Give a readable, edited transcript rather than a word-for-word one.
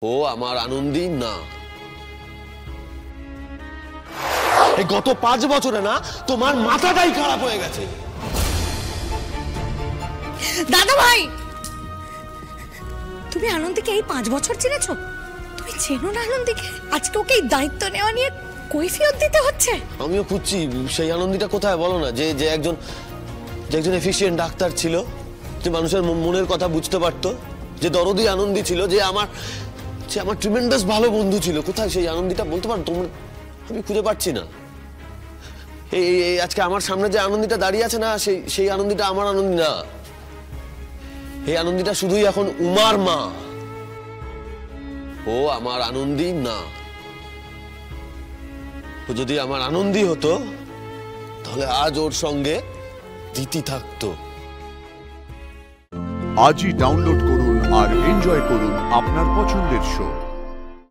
ও আমার আনন্দী না। এই গত 5 বছরে না তোমার মাথাটাই খারাপ হয়ে গেছে। দাদা ভাই, তুমি আনন্দীকে এই 5 বছর চিনেছো? তুমি চেনো না আনন্দীকে? আজকে ওকে এই দায়িত্ব নেওয়া নিয়ে কৈফিয়ত দিতে হচ্ছে। আমিও খুঁজছি সেই আনন্দীটা কোথায়, বলো না। যে একজন এফিশিয়েন্ট ডাক্তার ছিল, যে মানুষের মনের কথা বুঝতে পারতো, যে দরদি আনন্দী ছিল, যে আমার ট্রিমেন্ডাস ভালো বন্ধু ছিল। কোথায় সেই আনন্দীটা বলতে পারো তোমরা? আমি খুঁজে পাচ্ছি না। এই আজকে আমার সামনে যে আনন্দীটা দাঁড়িয়ে আছে না, সেই আনন্দীটা আমার আনন্দী না। এই আনন্দীটা শুধুই এখন উমার মা। ও আমার আনন্দী না। ও যদি আমার আনন্দী হতো তাহলে আজ ওর সঙ্গে দিতি থাকতো। আজই ডাউনলোড করুন আর এনজয় করুন আপনার পছন্দের শো।